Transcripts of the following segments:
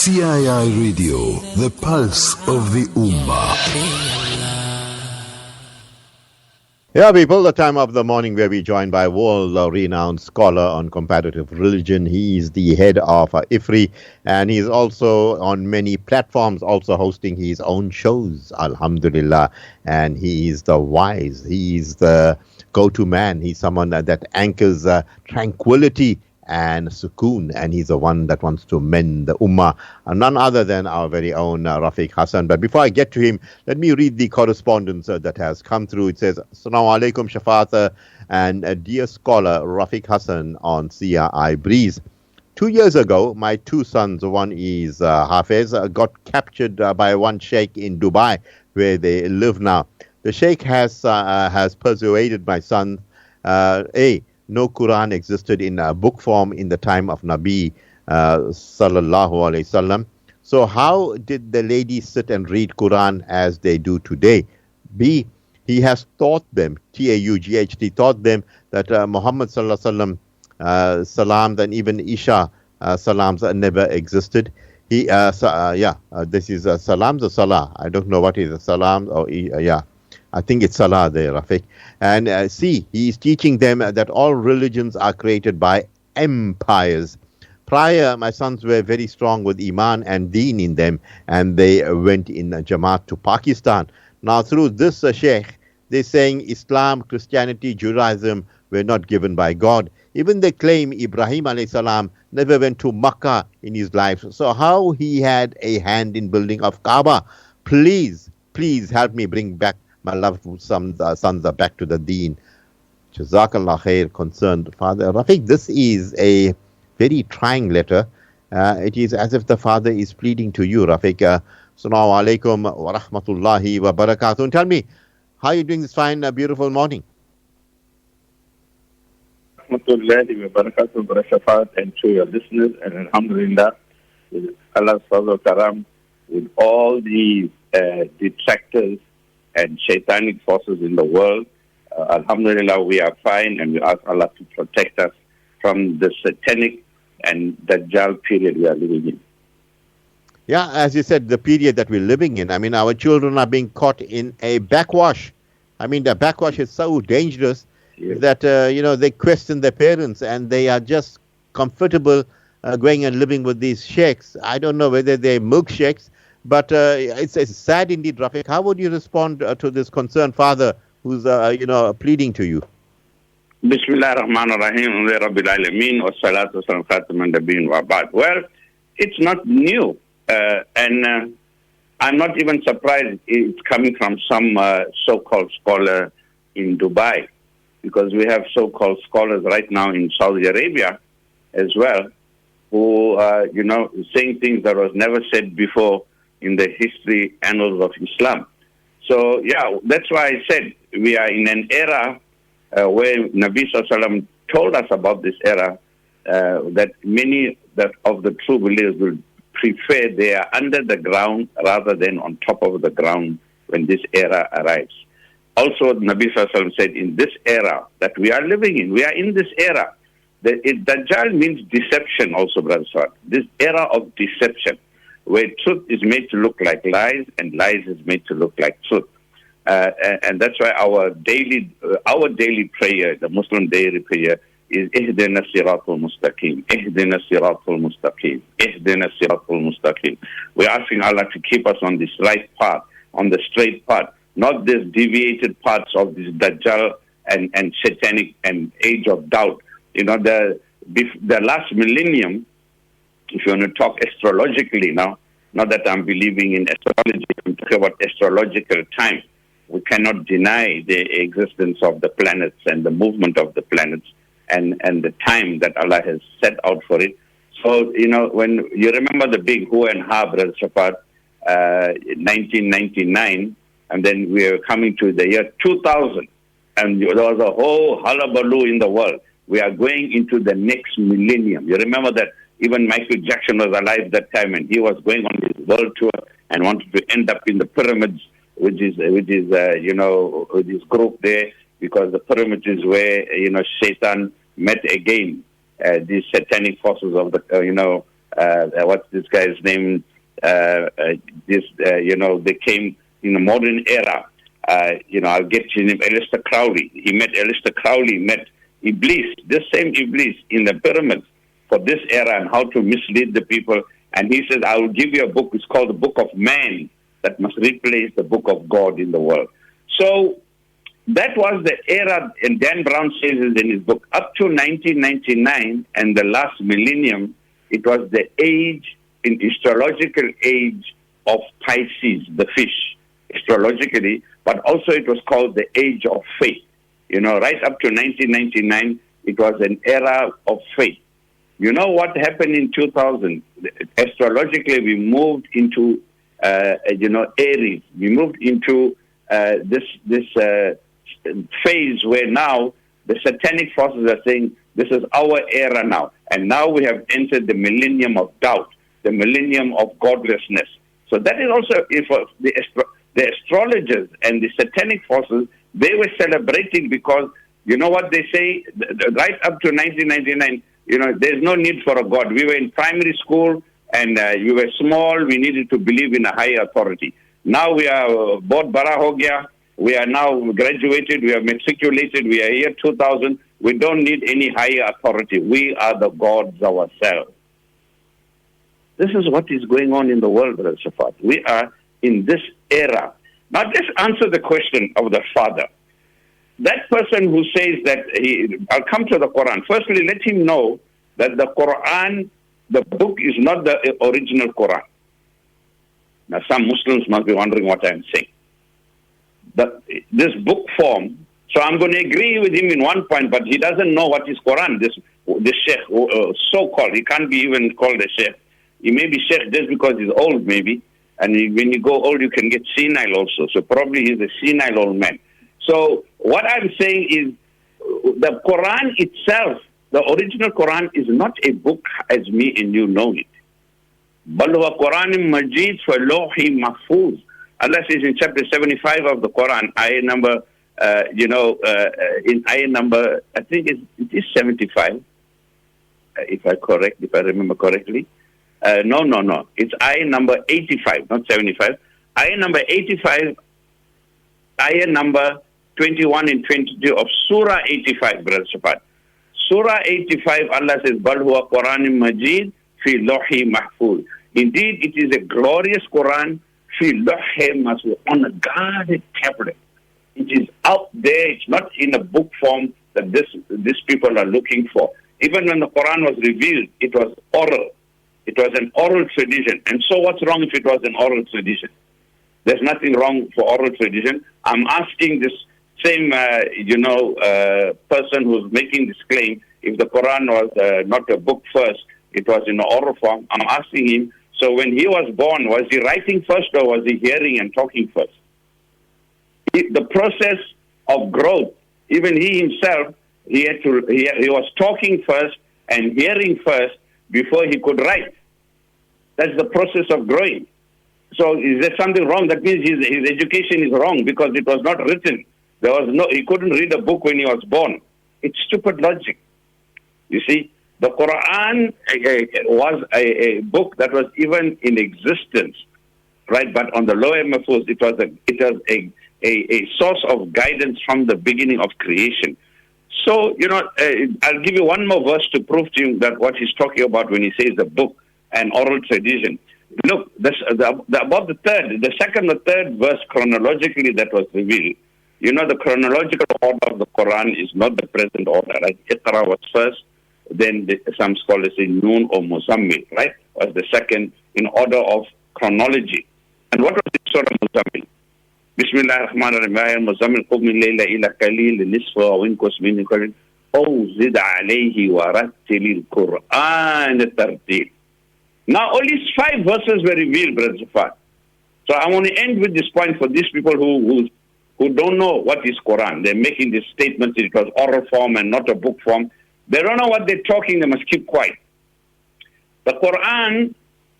CII Radio, the pulse of the Ummah. Yeah, people, the time of the morning where we're joined by a world-renowned scholar on comparative religion. He is the head of IFRI, and he's also on many platforms, also hosting his own shows, alhamdulillah. And he is the wise, he is the go-to man. He's someone that anchors tranquility and sukoon, and he's the one that wants to mend the ummah, none other than our very own Rafeek Hassen. But before I get to him, let me read the correspondence that has come through. It says, Assalamu alaikum Shafaat and dear scholar Rafeek Hassen on CRI Breeze. 2 years ago, my two sons, one is Hafiz, got captured by one sheikh in Dubai, where they live now. The sheikh has persuaded my son, no Quran existed in book form in the time of Nabi sallallahu alaihi wasallam. So how did the ladies sit and read Quran as they do today? B, he has taught them, T-A-U-G-H-T, taught them that Muhammad sallallahu alaihi wasallam salams and even Isha salams never existed. He, this is salams or salah. I don't know what is salams or I think it's Salah there, Rafeek. And C, he is teaching them that all religions are created by empires. Prior, my sons were very strong with Iman and Deen in them, and they went in Jamaat to Pakistan. Now, through this Sheikh, they're saying Islam, Christianity, Judaism were not given by God. Even they claim Ibrahim alayhi salam never went to Makkah in his life. So how he had a hand in building of Kaaba? Please help me bring back my loved sons are back to the deen. Jazakallah khair, concerned father. Rafeek, this is a very trying letter. It is as if the father is pleading to you, Rafeek. Assalamu alaikum wa rahmatullahi wa barakatuh. And tell me, how are you doing this fine, beautiful morning? Rahmatullahi wa barakatuh, Brashafat, and to your listeners, and alhamdulillah, with Allah's fazl karam, with all the detractors and shaitanic forces in the world. Alhamdulillah, we are fine, and we ask Allah to protect us from the satanic and Dajjal period we are living in. Yeah, as you said, the period that we're living in. I mean, our children are being caught in a backwash. I mean, the backwash is so dangerous that, they question their parents, and they are just comfortable going and living with these sheikhs. I don't know whether they're milkshakes, but it's sad indeed, Rafeek. How would you respond to this concerned father who's, pleading to you? Bismillah ar-Rahman ar-Rahim, Rabbil Alameen, wa salatu wa salam khataman nabiyyin wa ba'd. Well, it's not new, and I'm not even surprised it's coming from some so-called scholar in Dubai, because we have so-called scholars right now in Saudi Arabia as well, who are, saying things that was never said before in the history annals of Islam. So, that's why I said we are in an era where Nabi Sallallahu Alaihi Wasallam told us about this era, that many of the true believers will prefer they are under the ground rather than on top of the ground when this era arrives. Also, Nabi Sallallahu Alaihi Wasallam said, in this era that we are living in, we are in this era. Dajjal means deception also, brother. This era of deception, where truth is made to look like lies and lies is made to look like truth. And that's why our daily prayer, the Muslim daily prayer, is Ihdina Siratul Mustaqim, Ihdina Siratul Mustaqim, Ihdina Siratul Mustaqim. We're asking Allah to keep us on this right path, on the straight path, not this deviated parts of this Dajjal and satanic and age of doubt. The last millennium, if you want to talk astrologically now, not that I'm believing in astrology, I'm talking about astrological time. We cannot deny the existence of the planets and the movement of the planets and the time that Allah has set out for it. So, when you remember the big who and ha, Brother Shafat, 1999, and then we are coming to the year 2000, and there was a whole hullabaloo in the world. We are going into the next millennium. You remember that even Michael Jackson was alive that time, and he was going on his world tour and wanted to end up in the pyramids, with his group there, because the pyramids is where, Satan met again these satanic forces of the, what's this guy's name? They came in the modern era. I'll get his name, Aleister Crowley. He met Aleister Crowley, met Iblis, this same Iblis in the pyramids for this era and how to mislead the people. And he says, I will give you a book. It's called the Book of Man that must replace the Book of God in the world. So that was the era, and Dan Brown says it in his book, up to 1999 and the last millennium, it was the age, in astrological age of Pisces, the fish, astrologically, but also it was called the age of faith. Right up to 1999, it was an era of faith. You know what happened in 2000? Astrologically, we moved into, Aries. We moved into this phase where now the satanic forces are saying this is our era now. And now we have entered the millennium of doubt, the millennium of godlessness. So that is also, if the astrologers and the satanic forces, they were celebrating because, you know what they say, right up to 1999, there's no need for a God. We were in primary school and we were small. We needed to believe in a higher authority. Now we are both bara ho gaya. We are now graduated. We are matriculated. We are here 2000. We don't need any higher authority. We are the gods ourselves. This is what is going on in the world, Brother Shafat. We are in this era. Now, just answer the question of the father. That person who says that I'll come to the Quran. Firstly, let him know that the Quran, the book, is not the original Quran. Now, some Muslims must be wondering what I'm saying. This book form, so I'm going to agree with him in one point, but he doesn't know what is Quran, this Sheikh, so-called. He can't be even called a Sheikh. He may be Sheikh just because he's old, maybe. And when you go old, you can get senile also. So probably he's a senile old man. So what I'm saying is the Quran itself, the original Quran, is not a book as me and you know it. بَلْ هُوَ قُرْآنٌ مَجِيدٌ فِي لَوْحٍ مَحْفُوظٍ. Allah says in chapter 75 of the Quran, ayah number, in ayah number, I think it is 75, if I remember correctly. No. It's ayah number 85, not 75. Ayah number 85, ayah number 21 and 22 of Surah 85, Brother Shafat. Surah 85, Allah says, بَلْ هُوَ قُرْآنٌ مَجِيدٌ فِي لَوْحٍ مَحْفُوظٍ. Indeed, it is a glorious Quran, فِي لَوْحٍ مَحْفُوظٍ, on a guarded tablet. It is out there. It's not in a book form that these people are looking for. Even when the Quran was revealed, it was oral. It was an oral tradition. And so what's wrong if it was an oral tradition? There's nothing wrong for oral tradition. I'm asking this same, person who's making this claim, if the Quran was not a book first, it was in oral form. I'm asking him, so when he was born, was he writing first or was he hearing and talking first? The process of growth, even he himself, he was talking first and hearing first before he could write. That's the process of growing. So is there something wrong? That means his education is wrong because it was not written. He couldn't read a book when he was born. It's stupid logic. You see, the Quran was a book that was even in existence, right? But on the lower mahfuz, it was a source of guidance from the beginning of creation. So, I'll give you one more verse to prove to you that what he's talking about when he says the book and oral tradition. Look, about the second or third verse chronologically that was revealed. The chronological order of the Quran is not the present order, right? Iqra was first, then some scholars say Noon or Muzammil, right? Was the second in order of chronology. And what was the Surah Muzammil? Bismillah ar-Rahman ar-Rahim, Muzammil qum min layla ila qalil nisfa wa inqus min qalil aw zid alayhi wa rattil al-Quran tartil. Now only 5 verses were revealed, Brother Zafar. So I want to end with this point for these people who don't know what is Quran. They're making this statement that it was oral form and not a book form. They don't know what they're talking. They must keep quiet. The Quran,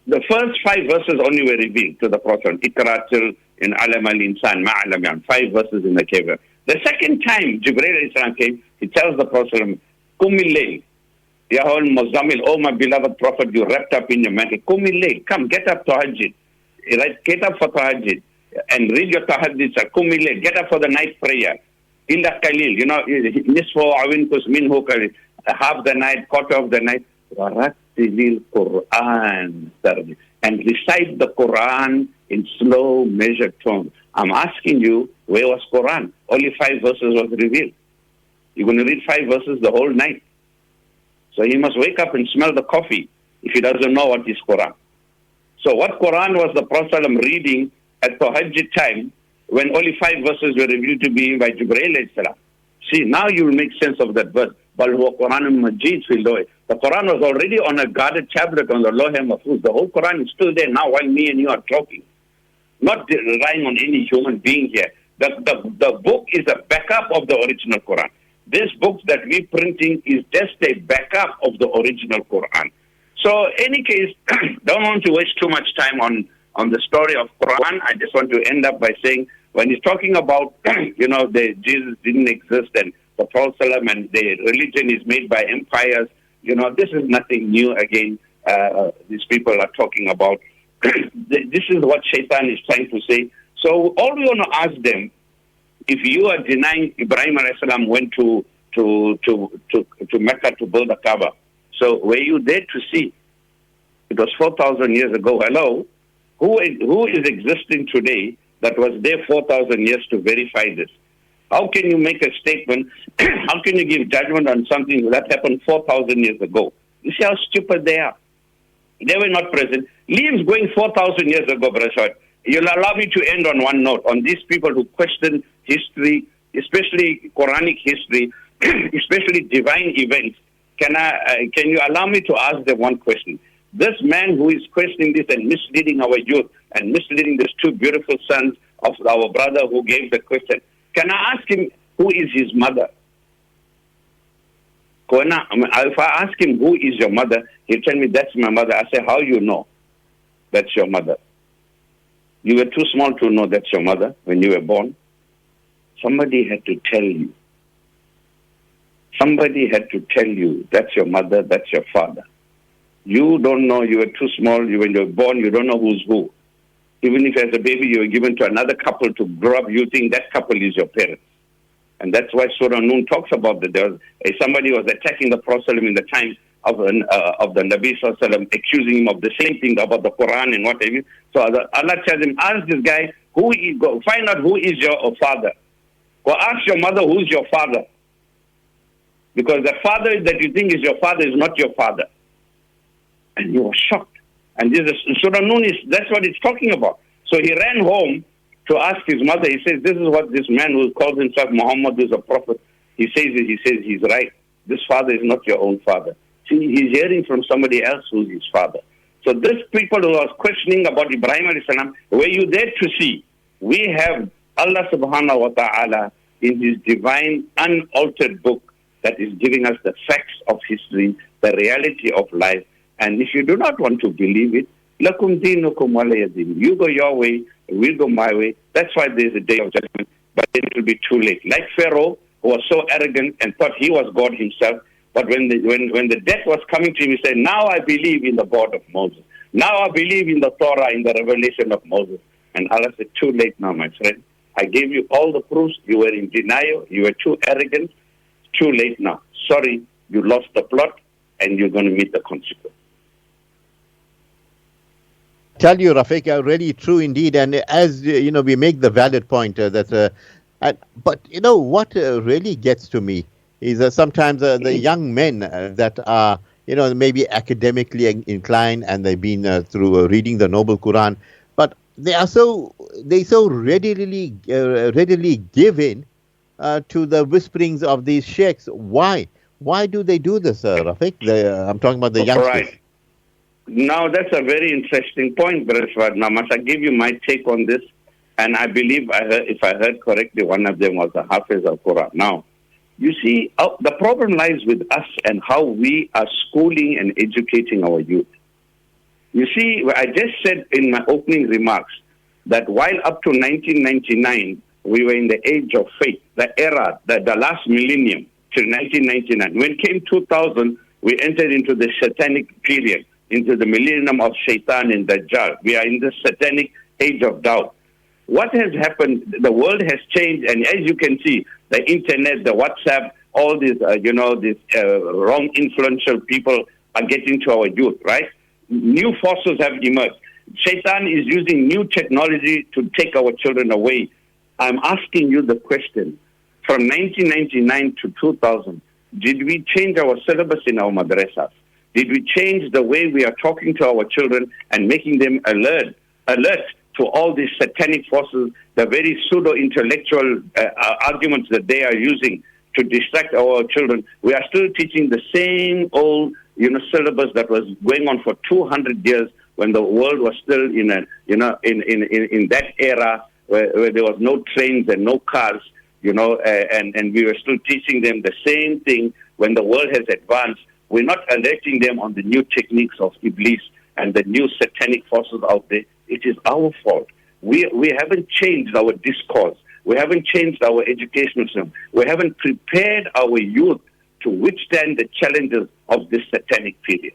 the first 5 verses only were revealed to the Prophet. Iqra till in alam al-insan ma'alam, 5 verses in the cave. The second time Jibreel came, he tells the Prophet, Kumile. Ya whole Muzammil, oh my beloved Prophet, you wrapped up in your mantle. Kumile, come, get up tahajjud. Right, get up for tahajjud and read your tahajjud. Kumile, get up for the night prayer. Illa Khalil, nisfu awinkus minhu Khalil. Half the night, quarter of the night. Warattilil Quran. And recite the Quran in slow, measured tone. I'm asking you, where was Quran? Only 5 verses was revealed. You're going to read 5 verses the whole night. So he must wake up and smell the coffee if he doesn't know what is Quran. So what Quran was the Prophet reading at Tahajjud time when only 5 verses were revealed to be by Jibreel alayhi salam? See, now you will make sense of that verse. Bal huwa Quranun Majid fil Lawh. The Quran was already on a guarded tablet on the Lawh Mahfuz. The whole Quran is still there now while me and you are talking. Not relying on any human being here. The book is a backup of the original Quran. This book that we're printing is just a backup of the original Quran. So, any case, don't want to waste too much time on the story of Quran. I just want to end up by saying, when he's talking about, Jesus didn't exist and the Prophet and the religion is made by empires, this is nothing new again. These people are talking about. This is what Shaitan is trying to say. So, all we want to ask them, if you are denying Ibrahim alayhi salam went to Mecca to build the Kaaba, so were you there to see? It was 4,000 years ago. Hello? Who is existing today that was there 4,000 years to verify this? How can you make a statement? How can you give judgment on something that happened 4,000 years ago? You see how stupid they are. They were not present. Leaves going 4,000 years ago, Brashad. You'll allow me to end on one note, on these people who question history, especially Quranic history, especially divine events. Can you allow me to ask them one question? This man who is questioning this and misleading our youth and misleading these 2 beautiful sons of our brother who gave the question, can I ask him who is his mother? If I ask him who is your mother, he'll tell me that's my mother. I say, how you know that's your mother? You were too small to know that's your mother when you were born. Somebody had to tell you. Somebody had to tell you that's your mother, that's your father. You don't know, you were too small. When you were born, you don't know who's who. Even if as a baby you were given to another couple to grow up, you think that couple is your parents. And that's why Surah Noon talks about that. There was somebody was attacking the Prophet in the time of the Nabi Sallallahu, accusing him of the same thing about the Quran and what have you. So Allah tells him, ask this guy, find out who is your father. Go ask your mother who's your father. Because the father that you think is your father is not your father. And he was shocked. And this is Surah Noon, that's what it's talking about. So he ran home to ask his mother. He says, this is what this man who calls himself Muhammad is a prophet. He says he's right. This father is not your own father. See, he's hearing from somebody else who's his father. So these people who are questioning about Ibrahim alayhi salam, were you there to see? We have Allah subhanahu wa ta'ala in his divine, unaltered book that is giving us the facts of history, the reality of life. And if you do not want to believe it, lakum dinukum waliya din. You go your way, we'll go my way. That's why there's a day of judgment, but then it will be too late. Like Pharaoh, who was so arrogant and thought he was God himself, but when the death was coming to him, he said, now I believe in the God of Moses. Now I believe in the Torah, in the revelation of Moses. And Allah said, too late now, my friend. I gave you all the proofs. You were in denial. You were too arrogant. Too late now. Sorry, you lost the plot, and you're going to meet the consequence. Tell you, Rafeek, really true indeed. And as we make the valid point but what really gets to me is sometimes the young men that are maybe academically inclined and they've been through reading the Noble Quran, but they so readily give in to the whisperings of these sheikhs. Why do they do this, Rafeek? I'm talking about the youngsters. Right. Now, that's a very interesting point, Brother Swad. Now, must I give you my take on this? And I believe, if I heard correctly, one of them was a Hafiz of Quran. Now, you see, the problem lies with us and how we are schooling and educating our youth. You see, I just said in my opening remarks that while up to 1999, we were in the age of faith, the era, the last millennium, till 1999. When came 2000, we entered into the satanic period, into the millennium of Shaitan and Dajjal. We are in the satanic age of doubt. What has happened? The world has changed, and as you can see, the internet, the WhatsApp, all these, wrong influential people are getting to our youth, right? New forces have emerged. Shaitan is using new technology to take our children away. I'm asking you the question. From 1999 to 2000, did we change our syllabus in our madrasas? Did we change the way we are talking to our children and making them alert to all these satanic forces, the very pseudo-intellectual arguments that they are using to distract our children? We are still teaching the same old, syllabus that was going on for 200 years when the world was still in that era where there was no trains and no cars, and we were still teaching them the same thing. When the world has advanced, we're not alerting them on the new techniques of Iblis and the new satanic forces out there. It is our fault. We haven't changed our discourse. We haven't changed our educational system. We haven't prepared our youth to withstand the challenges of this satanic period.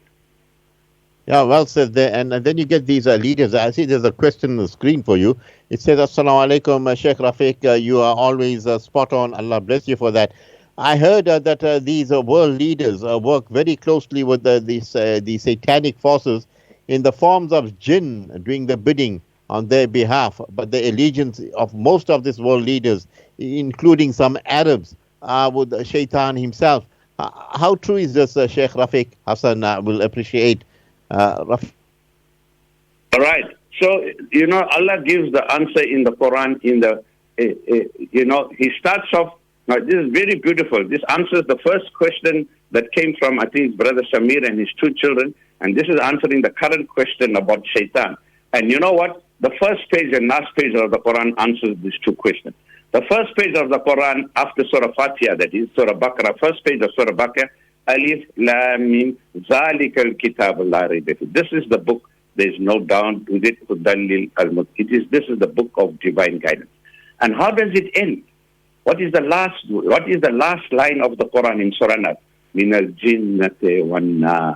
Yeah, well said there. And then you get these leaders. I see there's a question on the screen for you. It says, Assalamu alaikum, Sheikh Rafeek. You are always spot on. Allah bless you for that. I heard that these world leaders work very closely with the satanic forces in the forms of jinn doing the bidding on their behalf. But the allegiance of most of these world leaders, including some Arabs, with Shaitan himself. How true is this, Sheikh Rafeek? Hassen will appreciate. All right. So, Allah gives the answer in the Quran. He starts off. Now, this is very beautiful. This answers the first question that came from, I think, his brother Shamir and his two children. And this is answering the current question about Shaitan. And you know what? The first page and last page of the Quran answers these two questions. The first page of the Quran, after Surah Fatiha, that is Surah Baqarah, first page of Surah Baqarah, Alif Lam Mim Zalikal Kitab La Rayba Fihi. This is the book. There is no doubt with it. This is the book of divine guidance. And how does it end? What is the last line of the Quran in Surah Nas? Min al jinnati wan nas.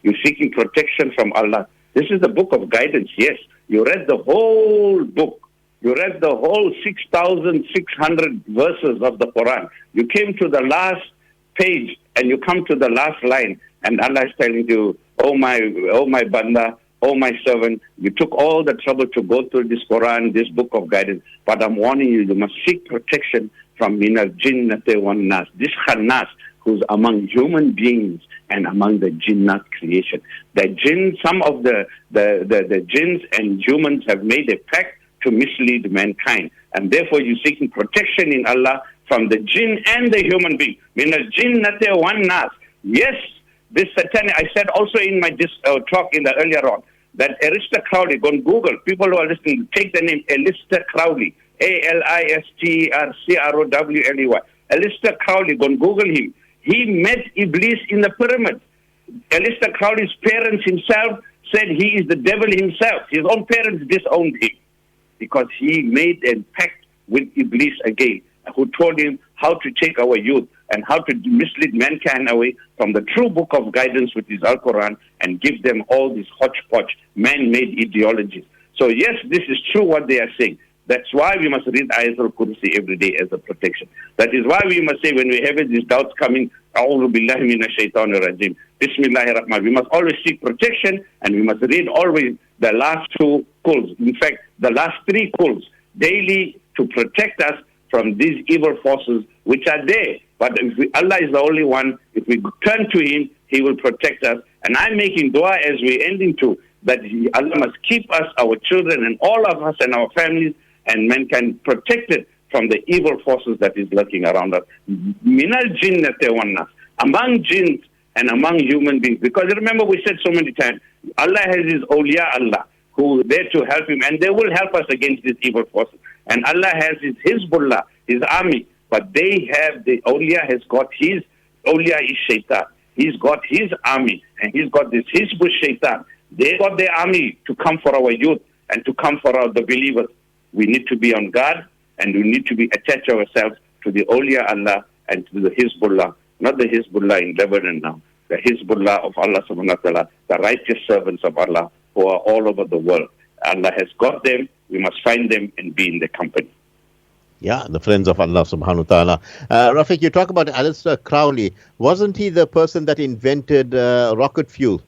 You're seeking protection from Allah. This is the book of guidance. Yes, you read the whole book. You read the whole 6,600 verses of the Quran. You came to the last page and you come to the last line, and Allah is telling you, oh my banda, oh my servant, you took all the trouble to go through this Quran, this book of guidance, but I'm warning you, you must seek protection from minal jinnati wan nas, this khannas, who's among human beings and among the jinnat creation. The jinn, some of the jinns and humans have made a pact to mislead mankind, and therefore you're seeking protection in Allah from the jinn and the human being. Minal jinnati wan nas. Yes, this satanic, I said also in my talk in the earlier on, that Alistair Crowley, go on Google, people who are listening, take the name Alistair Crowley, Alistercrowley. Alistair Crowley, go on Google him. He met Iblis in the pyramid. Alistair Crowley's parents himself said he is the devil himself. His own parents disowned him because he made a pact with Iblis again, who told him how to take our youth and how to mislead mankind away from the true book of guidance, which is Al-Quran, and give them all these hodgepodge, man-made ideologies. So yes, this is true what they are saying. That's why we must read Ayatul Kursi every day as a protection. That is why we must say when we have these doubts coming, A'udhu billahi minash shaitanir rajim, Bismillahir Rahman. We must always seek protection, and we must read always the last two quls. In fact, the last three quls daily to protect us from these evil forces which are there. But Allah is the only one. If we turn to Him, He will protect us. And I'm making dua as we're ending to that Allah must keep us, our children, and all of us and our families and mankind protected from the evil forces that is lurking around us. Minal jinnati wan nas, among jinns and among human beings. Because remember, we said so many times, Allah has His awliya Allah, who are there to help Him, and they will help us against these evil forces. And Allah has His Hizbullah, His army, but they have, the awliya has got his, awliya is shaitan. He's got his army, and he's got this Hizbul shaitan. They got their army to come for our youth and to come for the believers. We need to be on guard, and we need to be attach ourselves to the awliya Allah and to the Hezbollah, not the Hezbollah in Lebanon now, the Hezbollah of Allah subhanahu wa ta'ala, the righteous servants of Allah who are all over the world. Allah has got them, we must find them and be in their company. Yeah, the friends of Allah subhanahu wa ta'ala. Rafeek, you talk about Aleister Crowley. Wasn't he the person that invented rocket fuel?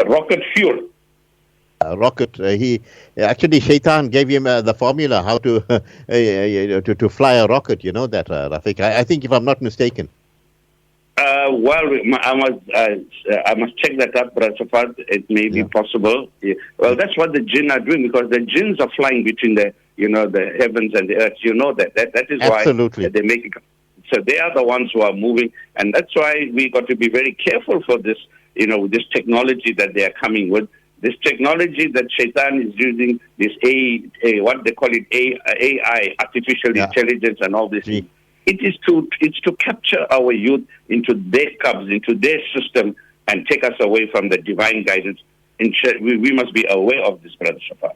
Rocket fuel? He actually, Shaitan gave him the formula how to to fly a rocket. You know that, Rafeek? I think, if I'm not mistaken. Well, I must check that up, Brother Safad. It may be possible. Yeah. Well, that's what the jinn are doing, because the jinns are flying between the heavens and the earth. You know that. That is why they make it. So they are the ones who are moving, and that's why we got to be very careful for this. This technology that they are coming with. This technology that Shaitan is using, this what they call it, AI, artificial intelligence, and all this. It's to capture our youth into their cubs, into their system, and take us away from the divine guidance. We must be aware of this, Brother Shafar.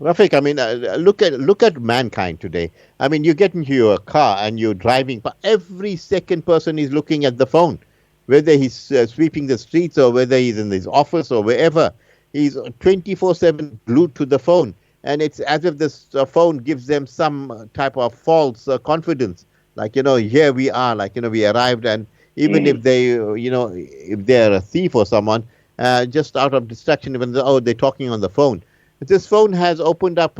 Rafeek, I mean, look at mankind today. I mean, you get into your car and you're driving, but every second person is looking at the phone, whether he's sweeping the streets or whether he's in his office or wherever. He's 24/7 glued to the phone, and it's as if this phone gives them some type of false confidence. Like, here we are, like, we arrived, and even if they, if they're a thief or someone, just out of distraction, even though, they're talking on the phone. This phone has opened up,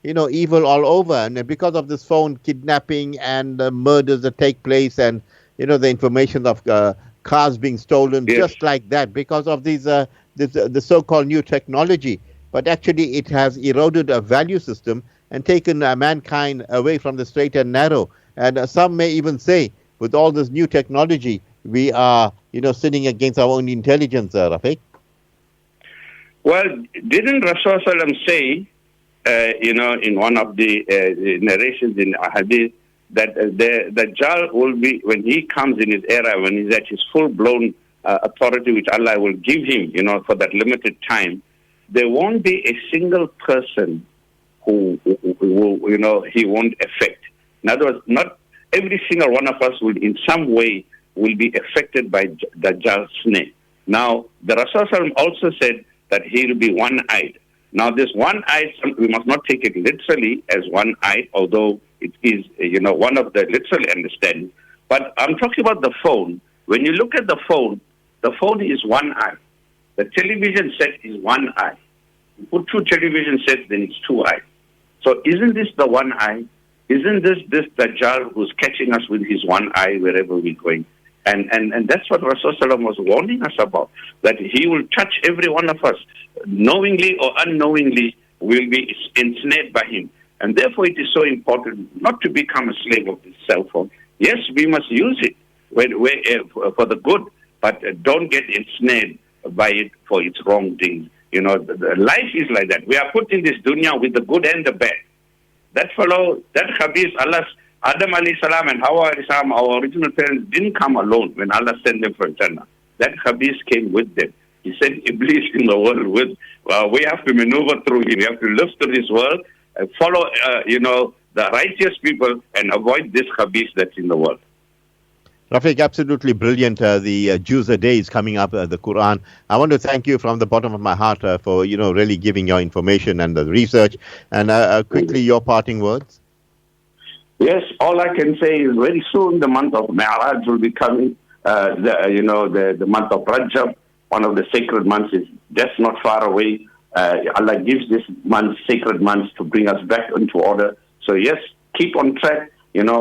evil all over. And because of this phone, kidnapping and murders that take place, and, the information of cars being stolen, just like that, because of these, the so-called new technology. But actually, it has eroded a value system and taken mankind away from the straight and narrow. And some may even say, with all this new technology, we are, sinning against our own intelligence, Rafeek. Well, didn't Rasulullah say, in one of the narrations in Hadith, that the Dajjal will be, when he comes in his era, when he's at his full-blown authority, which Allah will give him, for that limited time, there won't be a single person who he won't affect. In other words, not every single one of us will, in some way, will be affected by Dajjal's snare. Now, the Rasul also said that he will be one-eyed. Now, this one-eyed, we must not take it literally as one-eyed, although it is, one of the literal understandings. But I'm talking about the phone. When you look at the phone is one eye. The television set is one eye. You put two television sets, then it's two eyes. So isn't this the one eye? Isn't this Dajjal who's catching us with his one eye wherever we're going? And that's what Rasulullah was warning us about, that he will touch every one of us, knowingly or unknowingly, will be ensnared by him. And therefore it is so important not to become a slave of this cell phone. Yes, we must use it for the good, but don't get ensnared by it for its wrong things. Life is like that. We are put in this dunya with the good and the bad. That Khabis, Allah's Adam alayhi salam and Hawa alayhi salam, our original parents, didn't come alone when Allah sent them for Jannah. That Khabis came with them. He sent Iblis in the world with. We have to maneuver through him. We have to live through this world, follow, the righteous people, and avoid this Khabis that's in the world. Rafeek, absolutely brilliant. The Jews a Day is coming up, the Quran. I want to thank you from the bottom of my heart for, really giving your information and the research. And quickly, your parting words. Yes, all I can say is very soon the month of Mi'raj will be coming. The month of Rajab, one of the sacred months, is just not far away. Allah gives this month, sacred months, to bring us back into order. So yes, keep on track. Every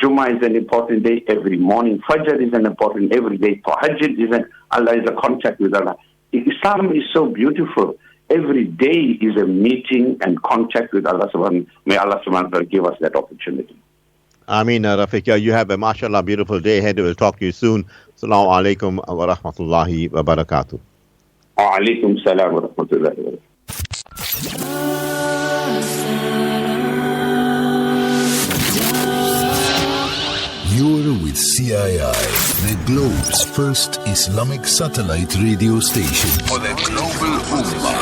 Jummah is an important day. Every morning Fajr is an important. Every day Tahajjud Allah is a contact with Allah. Islam is so beautiful. Every day is a meeting and contact with Allah subhanahu. May Allah subhanahu wa ta'ala give us that opportunity. Ameen, Rafeek. You have a mashallah beautiful day ahead. We'll talk to you soon. Assalamu alaikum wa rahmatullahi wa barakatuh. Wa alaikum salam wa rahmatullahi wa barakatuh. You're with CII, the globe's first Islamic satellite radio station for the global Ummah.